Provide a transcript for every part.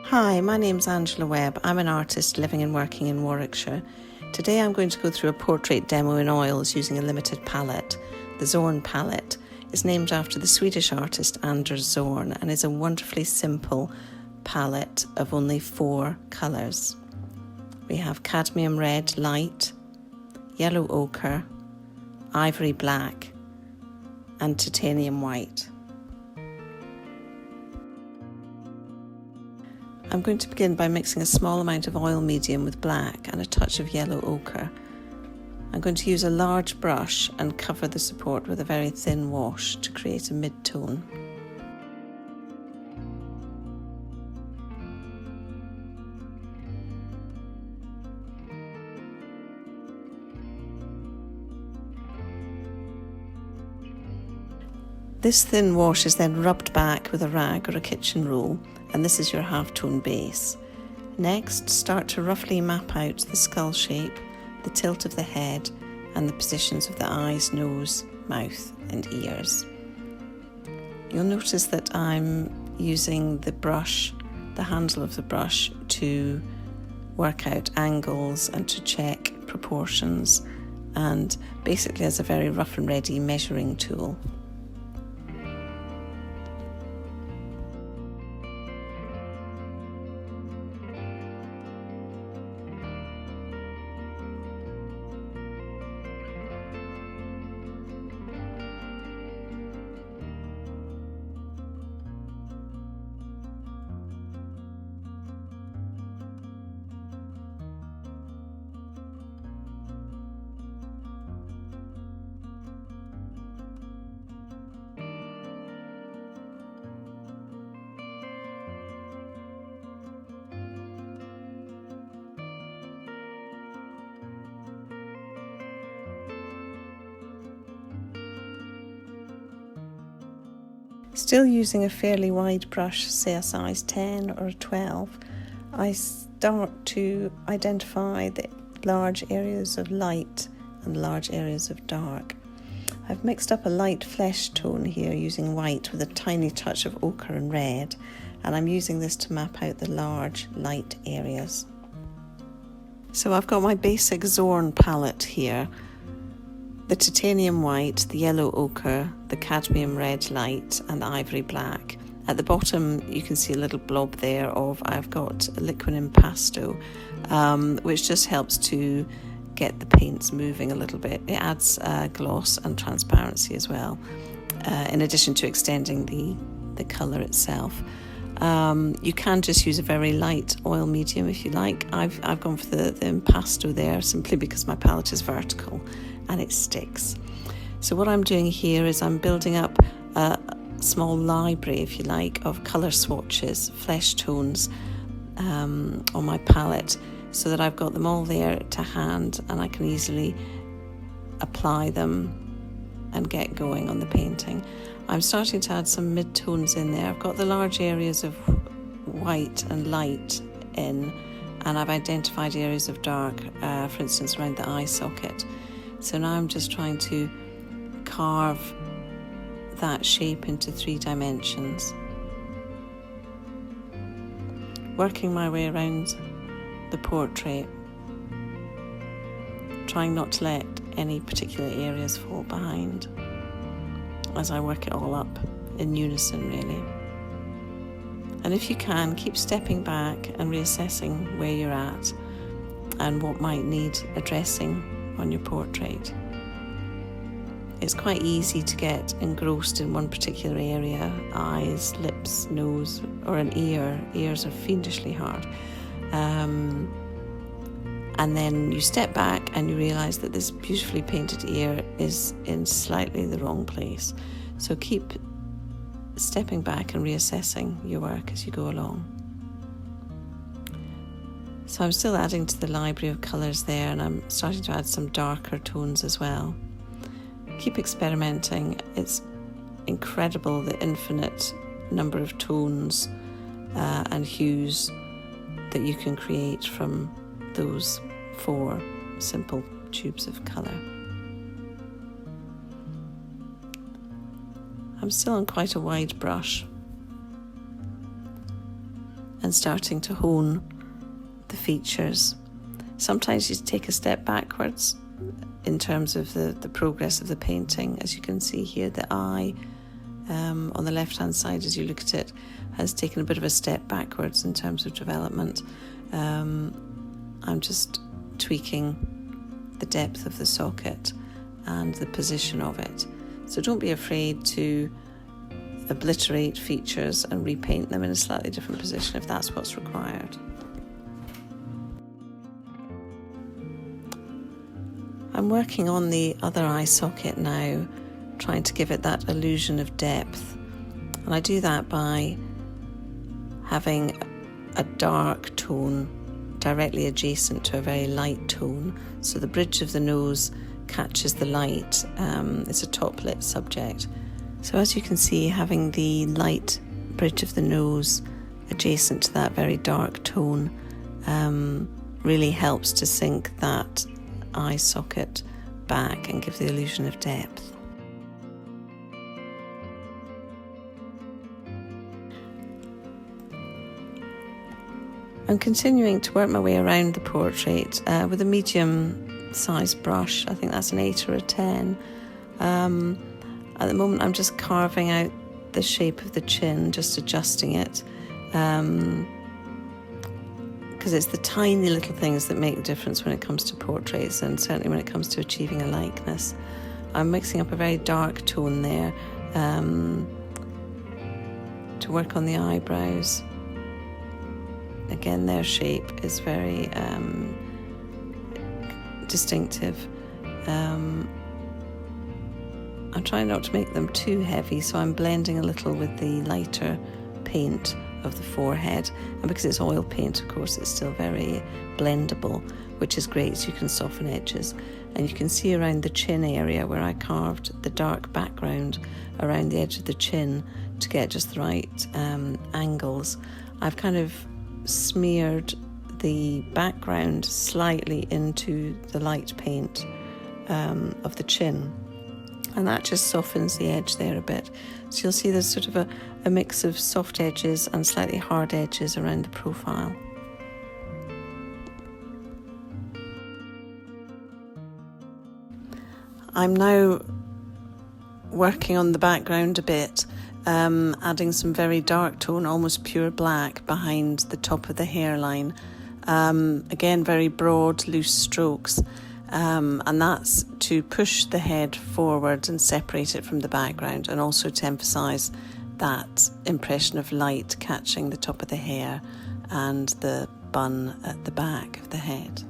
Hi, my name's Angela Webb. I'm an artist living and working in Warwickshire. Today I'm going to go through a portrait demo in oils using a limited palette. The Zorn palette is named after the Swedish artist Anders Zorn and is a wonderfully simple palette of only 4 colours. We have cadmium red light, yellow ochre, ivory black and titanium white. I'm going to begin by mixing a small amount of oil medium with black and a touch of yellow ochre. I'm going to use a large brush and cover the support with a very thin wash to create a mid-tone. This thin wash is then rubbed back with a rag or a kitchen roll, and this is your half-tone base. Next, start to roughly map out the skull shape, the tilt of the head, and the positions of the eyes, nose, mouth, and ears. You'll notice that I'm using the brush, the handle of the brush, to work out angles and to check proportions, and basically as a very rough and ready measuring tool. Still using a fairly wide brush, say a size 10 or a 12, I start to identify the large areas of light and large areas of dark. I've mixed up a light flesh tone here using white with a tiny touch of ochre and red, and I'm using this to map out the large light areas. So I've got my basic Zorn palette here. The titanium white, the yellow ochre, the cadmium red light and the ivory black. At the bottom you can see a little blob there of I've got liquid impasto, which just helps to get the paints moving a little bit. It adds gloss and transparency as well, in addition to extending the colour itself. You can just use a very light oil medium if you like. I've gone for the impasto there simply because my palette is vertical and it sticks. So what I'm doing here is I'm building up a small library, if you like, of colour swatches, flesh tones on my palette, so that I've got them all there to hand and I can easily apply them and get going on the painting. I'm starting to add some mid-tones in there. I've got the large areas of white and light in, and I've identified areas of dark, for instance around the eye socket. So now I'm just trying to carve that shape into 3 dimensions. Working my way around the portrait, trying not to let any particular areas fall behind as I work it all up in unison, really. And if you can, keep stepping back and reassessing where you're at and what might need addressing on your portrait. It's quite easy to get engrossed in one particular area, eyes, lips, nose, or an ear. Ears are fiendishly hard. And then you step back and you realise that this beautifully painted ear is in slightly the wrong place. So keep stepping back and reassessing your work as you go along. So I'm still adding to the library of colours there, and I'm starting to add some darker tones as well. Keep experimenting. It's incredible the infinite number of tones and hues that you can create from those 4 simple tubes of colour. I'm still on quite a wide brush, and starting to hone the features. Sometimes you take a step backwards in terms of the progress of the painting. As you can see here, the eye on the left-hand side, as you look at it, has taken a bit of a step backwards in terms of development. I'm just tweaking the depth of the socket and the position of it. So don't be afraid to obliterate features and repaint them in a slightly different position if that's what's required. I'm working on the other eye socket now, trying to give it that illusion of depth. And I do that by having a dark tone directly adjacent to a very light tone. So the bridge of the nose catches the light. It's a top lit subject. So as you can see, having the light bridge of the nose adjacent to that very dark tone really helps to sink that eye socket back and give the illusion of depth. I'm continuing to work my way around the portrait with a medium-sized brush. I think that's an 8 or a 10. At the moment, I'm just carving out the shape of the chin, just adjusting it, because it's the tiny little things that make the difference when it comes to portraits, and certainly when it comes to achieving a likeness. I'm mixing up a very dark tone there to work on the eyebrows. Again, their shape is very distinctive. I'm trying not to make them too heavy, so I'm blending a little with the lighter paint of the forehead. And because it's oil paint, of course, it's still very blendable, which is great, so you can soften edges. And you can see around the chin area where I carved the dark background around the edge of the chin to get just the right angles. I've kind of smeared the background slightly into the light paint of the chin, and that just softens the edge there a bit. So you'll see there's sort of a mix of soft edges and slightly hard edges around the profile. I'm now working on the background a bit, adding some very dark tone, almost pure black, behind the top of the hairline. Again, very broad, loose strokes, and that's to push the head forward and separate it from the background, and also to emphasise that impression of light catching the top of the hair and the bun at the back of the head.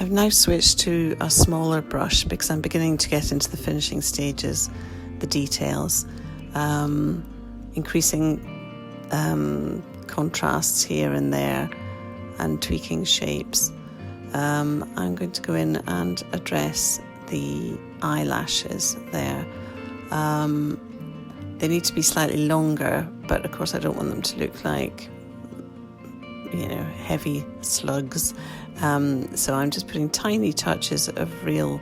I've now switched to a smaller brush because I'm beginning to get into the finishing stages, the details, increasing contrasts here and there and tweaking shapes. I'm going to go in and address the eyelashes there. They need to be slightly longer, but of course I don't want them to look like, heavy slugs. So I'm just putting tiny touches of real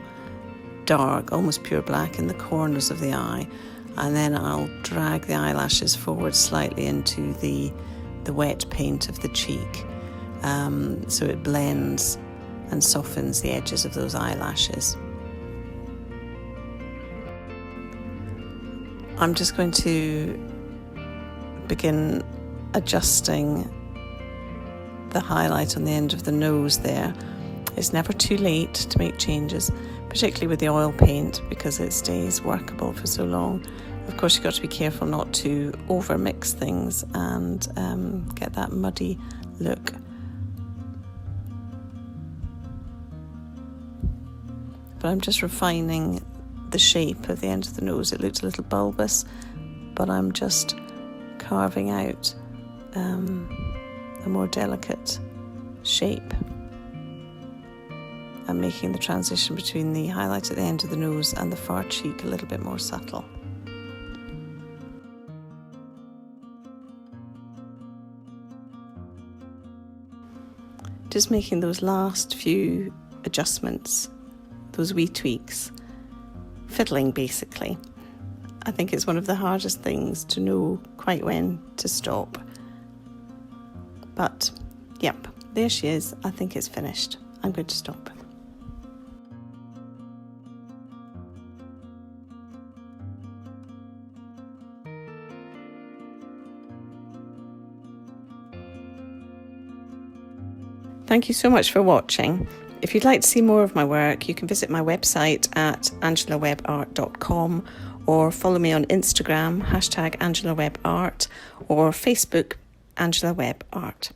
dark, almost pure black in the corners of the eye, and then I'll drag the eyelashes forward slightly into the wet paint of the cheek, so it blends and softens the edges of those eyelashes. I'm just going to begin adjusting the highlight on the end of the nose there. It's never too late to make changes, particularly with the oil paint, because it stays workable for so long. Of course, you've got to be careful not to over mix things and get that muddy look. But I'm just refining the shape of the end of the nose. It looked a little bulbous, but I'm just carving out a more delicate shape and making the transition between the highlight at the end of the nose and the far cheek a little bit more subtle. Just making those last few adjustments, those wee tweaks, fiddling basically. I think it's one of the hardest things to know quite when to stop. But, yep, there she is. I think it's finished. I'm going to stop. Thank you so much for watching. If you'd like to see more of my work, you can visit my website at angelawebbart.com or follow me on Instagram, #AngelaWebbArt, or Facebook, Angela Webb Art.